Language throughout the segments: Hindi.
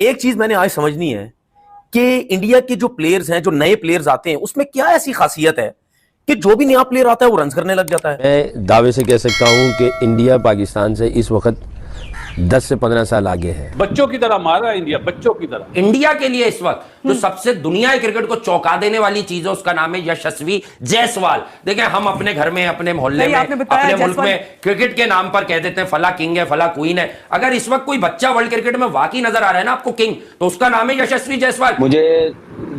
एक चीज मैंने आज समझनी है कि इंडिया के जो प्लेयर्स हैं, जो नए प्लेयर्स आते हैं, उसमें क्या ऐसी खासियत है कि जो भी नया प्लेयर आता है वो रन करने लग जाता है। मैं दावे से कह सकता हूं कि इंडिया पाकिस्तान से इस वक्त 10 से 15 साल आगे है। बच्चों की तरह मारा है इंडिया, बच्चों की तरह। इंडिया के लिए इस वक्त जो सबसे दुनिया के क्रिकेट को चौंका देने वाली चीज है उसका नाम है यशस्वी जायसवाल। देखिए, हम अपने घर में, अपने मोहल्ले में, अपने मुल्क में क्रिकेट के नाम पर कह देते हैं फला किंग है, फला क्वीन है। अगर इस वक्त कोई बच्चा वर्ल्ड क्रिकेट में वाकई नजर आ रहा है ना आपको किंग, तो उसका नाम है यशस्वी जायसवाल। मुझे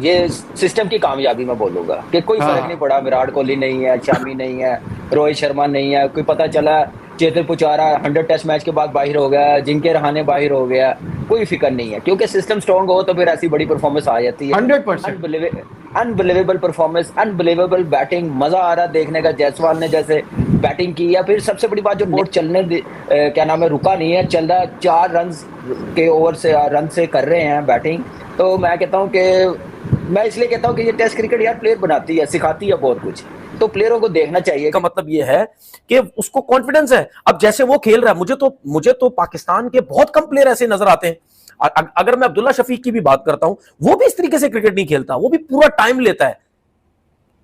ये सिस्टम की कामयाबी मैं बोलूंगा कि कोई फर्क नहीं पड़ा। विराट कोहली नहीं है, शमी नहीं है, रोहित शर्मा नहीं है, कोई पता चला चेतेश्वर पुजारा 100 टेस्ट मैच के बाद बाहर हो गया, जिनके रहाने बाहर हो गया, कोई फिक्र नहीं है, क्योंकि सिस्टम स्ट्रॉन्ग हो तो फिर ऐसी बड़ी परफॉर्मेंस आ जाती है। 100% अनबिलीवेबल परफॉर्मेंस, अनबिलीवेबल बैटिंग, मजा आ रहा देखने का। जायसवाल ने जैसे बैटिंग की, या फिर सबसे बड़ी बात जो बोर्ड चलने क्या नाम है, रुका नहीं है, चल रहा। 4 रन के ओवर से रन से कर रहे हैं बैटिंग। तो मैं कहता हूँ कि मैं इसलिए कहता हूँ कि ये टेस्ट क्रिकेट यार प्लेयर बनाती है, सिखाती है बहुत कुछ, तो प्लेयरों को देखना चाहिए। का मतलब ये है कि उसको कॉन्फिडेंस है। अब जैसे वो खेल रहा है, मुझे तो पाकिस्तान के बहुत कम प्लेयर ऐसे नजर आते हैं। अगर मैं अब्दुल्ला शफीक की भी बात करता हूं, वो भी इस तरीके से क्रिकेट नहीं खेलता, वो भी पूरा टाइम लेता है।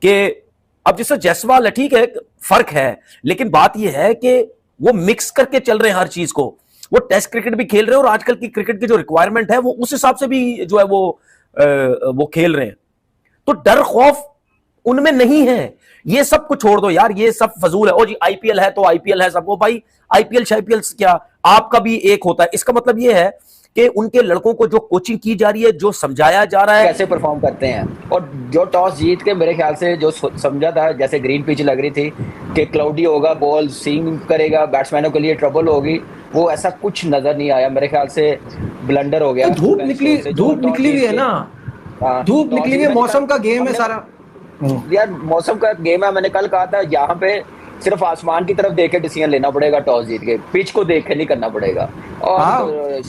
कि अब जैसे जायसवाल है, ठीक है, फर्क है, लेकिन बात यह है कि वो मिक्स करके चल रहे हैं हर चीज को। वो टेस्ट क्रिकेट भी खेल रहे हैं और आजकल की क्रिकेट की जो रिक्वायरमेंट है वो उस हिसाब से भी जो है वो खेल रहे हैं। तो डर खौफ उनमें नहीं है। ये सब कुछ छोड़ दो यार, ये सब फजूल है। ओ जी आईपीएल है तो आईपीएल है सबको, भाई आईपीएल शाईपीएल क्या, आपका भी एक होता है। इसका मतलब ये है कि उनके लड़कों को जो कोचिंग की जा रही है, जो समझाया जा रहा है, कैसे परफॉर्म करते हैं। और जो टॉस जीत के मेरे ख्याल से जो समझा था, जैसे ग्रीन पिच लग रही थी कि क्लाउडी होगा, बॉल स्विंग करेगा, बैट्समैनों के लिए ट्रबल होगी, वो ऐसा कुछ नजर नहीं आया। मेरे ख्याल से ब्लंडर हो गया। तो धूप निकली हुई है ना, धूप निकली हुई है, मौसम का गेम है सारा यार, मौसम का गेम है। मैंने कल कहा था यहाँ पे सिर्फ आसमान की तरफ देख के डिसीजन लेना पड़ेगा, टॉस जीत के, पिच को देख के नहीं करना पड़ेगा। और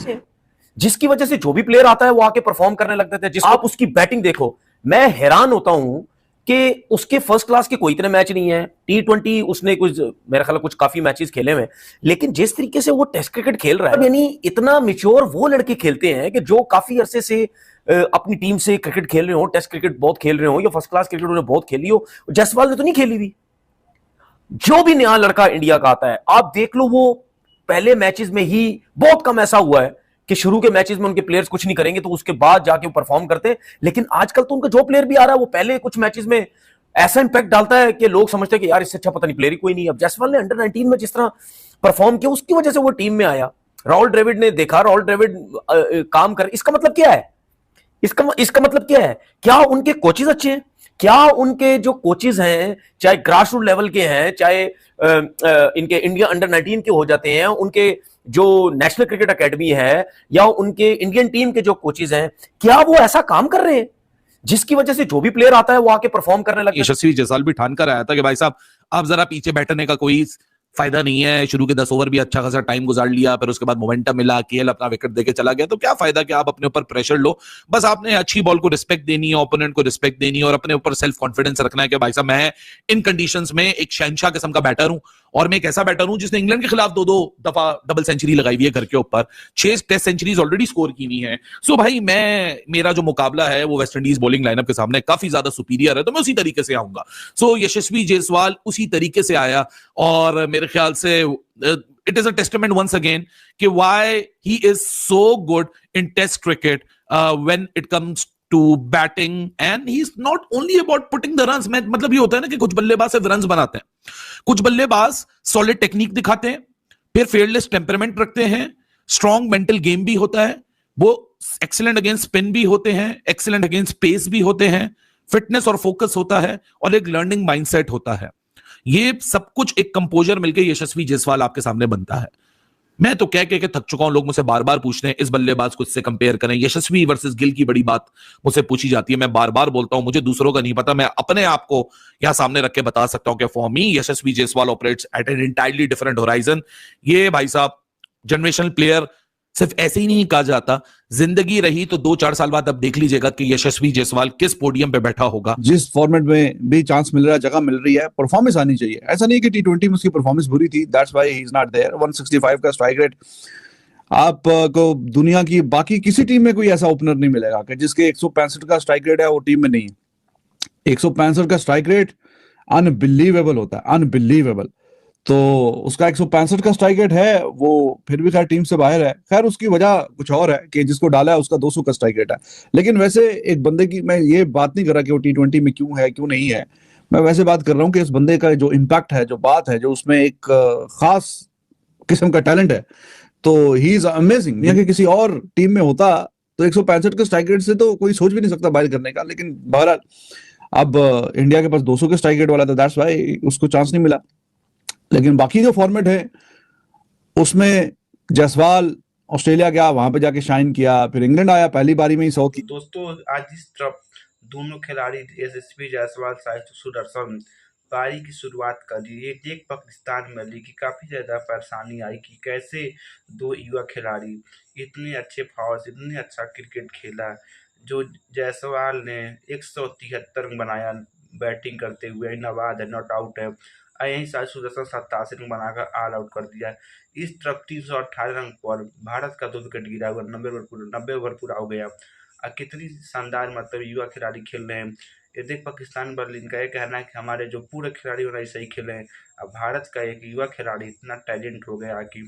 जिसकी वजह से जो भी प्लेयर आता है वो आके परफॉर्म करने लगते थे। जिस आप उसकी बैटिंग देखो, मैं हैरान होता हूं कि उसके फर्स्ट क्लास के कोई इतने मैच नहीं है। T20 उसने कुछ, मेरा ख्याल कुछ काफी मैचेस खेले हुए, लेकिन जिस तरीके से वो टेस्ट क्रिकेट खेल रहा है, यानी इतना मिच्योर वो लड़के खेलते हैं कि जो काफी अरसे से अपनी टीम से क्रिकेट खेल रहे हो, टेस्ट क्रिकेट बहुत खेल रहे हो, या फर्स्ट क्लास क्रिकेट उन्होंने बहुत खेली हो। जायसवाल ने तो नहीं खेली हुई। जो भी नया लड़का इंडिया का आता है, आप देख लो, वो पहले मैचेस में ही बहुत कम ऐसा हुआ है कि शुरू के मैचेस में उनके प्लेयर्स कुछ नहीं करेंगे तो उसके बाद जाके वो परफॉर्म करते हैं। लेकिन आजकल तो उनका जो प्लेयर भी आ रहा है वो पहले कुछ मैचेस में ऐसा इंपैक्ट डालता है कि लोग समझते हैं कि यार इससे अच्छा पता नहीं प्लेयर ही कोई नहीं। अब जायसवाल ने अंडर 19 में जिस तरह परफॉर्म किया, उसकी वजह से वो टीम में आया। राहुल द्रविड़ ने देखा, राहुल द्रविड़ काम कर, इसका मतलब क्या है? इसका मतलब क्या है? क्या उनके कोचेज अच्छे हैं? क्या उनके जो कोचेज हैं, चाहे ग्रास रूट लेवल के हैं, चाहे इनके इंडिया अंडर 19 के हो जाते हैं, उनके जो नेशनल क्रिकेट एकेडमी है, या उनके इंडियन टीम के जो कोचेज हैं, क्या वो ऐसा काम कर रहे हैं जिसकी वजह से जो भी प्लेयर आता है वो आके परफॉर्म करने लगे? यशस्वी जायसवाल भी ठान कर आया था कि भाई साहब आप जरा पीछे बैठने का कोई फायदा नहीं है। शुरू के 10 ओवर भी अच्छा खासा टाइम गुजार लिया, फिर उसके बाद मोमेंटम मिला, केएल अपना विकेट देके चला गया, तो क्या फायदा कि आप अपने ऊपर प्रेशर लो। बस आपने अच्छी बॉल को रिस्पेक्ट देनी है, ओपोनेंट को रिस्पेक्ट देनी है, और अपने ऊपर सेल्फ कॉन्फिडेंस रखना है कि भाई साहब मैं इन कंडीशंस में एक शहनशाह किस्म का बैटर हूं, और मैं एक ऐसा बैटर हूं जिसने इंग्लैंड के खिलाफ 2-2 दफा डबल सेंचुरी लगाई हुई है घर के ऊपर, 6 टेस्ट सेंचुरीज ऑलरेडी स्कोर की हुई है। सो भाई मेरा जो मुकाबला है वो वेस्ट इंडीज बॉलिंग लाइनअप के सामने काफी ज्यादा सुपीरियर है, तो मैं उसी तरीके से आऊंगा। सो यशस्वी जायसवाल उसी तरीके से आया, और मेरे ख्याल से it is a testament once again कि why he is so good in test cricket when it comes to batting, and he's not only about putting the runs। मतलब ये होता है ना कि कुछ बल्लेबाज सिर्फ रन्स बनाते हैं, कुछ बल्लेबाज सॉलिड टेक्निक दिखाते हैं, फिर फेयरलेस टेम्परामेंट रखते हैं, स्ट्रॉन्ग मेंटल गेम भी होता है, वो एक्सीलेंट अगेंस्ट स्पिन भी होते हैं, एक्सीलेंट अगेंस्ट पेस भी होते हैं, फिटनेस और फोकस होता है, और एक लर्निंग माइंडसेट होता है। ये सब कुछ एक कंपोजर मिलकर यशस्वी जायसवाल आपके सामने बनता है। मैं तो कह के थक चुका हूं, लोग मुझसे बार बार पूछते हैं इस बल्लेबाज को इससे कंपेयर करें, यशस्वी वर्सेस गिल की बड़ी बात मुझसे पूछी जाती है। मैं बार बार बोलता हूं मुझे दूसरों का नहीं पता, मैं अपने आप को यहां सामने रख के बता सकता हूं कि for me Yashasvi Jaiswal operates at an entirely different horizon. ये भाई साहब जनरेशनल प्लेयर सिर्फ ऐसे ही नहीं कहा जाता, जिंदगी रही तो 2-4 साल बाद अब देख लीजिएगा कि यशस्वी जायसवाल किस पोडियम पे बैठा होगा। जिस फॉर्मेट में भी चांस मिल रहा है, जगह मिल रही है, परफॉर्मेंस आनी चाहिए। ऐसा नहीं कि T20 में उसकी परफॉर्मेंस बुरी थी, that's why he is not there. 165 का स्ट्राइक रेट आप को दुनिया की बाकी किसी टीम में कोई ऐसा ओपनर नहीं मिलेगा कि जिसके 165 का स्ट्राइक रेट है वो टीम में नहीं है। 165 का स्ट्राइक रेट अनबिलीवेबल होता है, अनबिलीवेबल। तो उसका 165 का स्ट्राइक रेट है, वो फिर भी खैर टीम से बाहर है। खैर उसकी वजह कुछ और है कि जिसको डाला है उसका 200 का स्ट्राइक रेट है। लेकिन वैसे एक बंदे की मैं ये बात नहीं कर रहा कि वो T20 में क्यों है क्यों नहीं है। मैं वैसे बात कर रहा हूँ कि इस बंदे का जो इम्पैक्ट है, जो बात है, जो उसमें एक खास किस्म का टैलेंट है, तो ही इज अमेजिंग। या कि किसी और टीम में होता तो 165 के स्ट्राइक रेट से तो कोई सोच भी नहीं सकता बाहर करने का। लेकिन बहरहाल अब इंडिया के पास 200 के स्ट्राइक रेट वाला था, दैट्स व्हाई उसको चांस नहीं मिला। लेकिन बाकी जो फॉर्मेट है उसमें जायसवाल ऑस्ट्रेलिया गया, वहां पे जाके शाइन किया, फिर इंग्लैंड आया, पहली बारी में ही 100 की। दोस्तों आज इस तरफ दोनों खिलाड़ी यशस्वी जायसवाल, साई सुदर्शन पारी की शुरुआत कर दी। ये देख पाकिस्तान में ली कि काफी ज्यादा परेशानी आई कि कैसे दो युवा खिलाड़ी इतने अच्छे फाउल से इतने अच्छा क्रिकेट खेला। जो जायसवाल ने 173 रन बनाया बैटिंग करते हुए, नवाद है, नॉट आउट है, और यहीं साई सुदर्शन 87 रन बनाकर ऑल आउट कर दिया। इस तरफ 318 रन पर भारत का 2 विकेट गिरा हुआ, 90 ओवर पूरा हो गया। कितनी शानदार मतलब युवा खिलाड़ी खेल रहे हैं। ये देख पाकिस्तान बर्लिन का ये कहना है कि हमारे जो पूरे खिलाड़ी होना सही खेले हैं। अब भारत का एक युवा खिलाड़ी इतना टैलेंट हो गया कि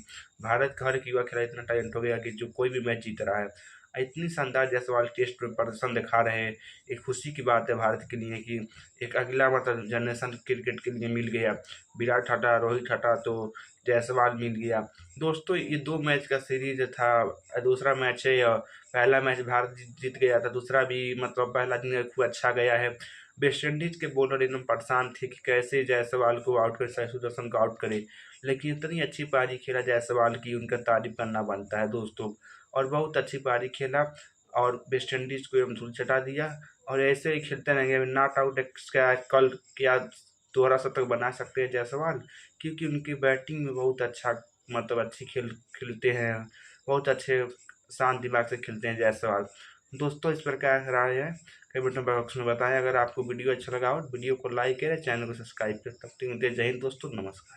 भारत का हर एक युवा खिलाड़ी इतना टैलेंट हो गया कि जो कोई भी मैच जीत रहा है। इतनी शानदार जायसवाल टेस्ट में प्रदर्शन दिखा रहे हैं। एक खुशी की बात है भारत के लिए कि एक अगला मतलब जनरेशन क्रिकेट के लिए मिल गया। विराट हटा, रोहित हटा तो जायसवाल मिल गया। दोस्तों ये 2 मैच का सीरीज था, दूसरा मैच है, पहला मैच भारत जीत गया था, दूसरा भी मतलब पहला दिन खूब अच्छा गया है। वेस्ट इंडीज के बॉलर एकदम परेशान थे कि कैसे जायसवाल को आउट करे, साई सुदर्शन को आउट करे। लेकिन इतनी अच्छी पारी खेला जायसवाल की, उनका तारीफ करना बनता है दोस्तों। और बहुत अच्छी पारी खेला और वेस्ट इंडीज को एकदम धूल चटा दिया। और ऐसे ही खेलते रहेंगे। नॉट आउट क्या कल क्या दोहरा शतक बना सकते हैं जायसवाल, क्योंकि उनकी बैटिंग में बहुत अच्छा मतलब अच्छी खेलते हैं, बहुत अच्छे शांत दिमाग से खेलते हैं जायसवाल। दोस्तों इस प्रकार राय है, कमेंट बॉक्स में बताएं। अगर आपको वीडियो अच्छा लगा हो वीडियो को लाइक करें, चैनल को सब्सक्राइब करें। तब तक जय हिंद दोस्तों, नमस्कार।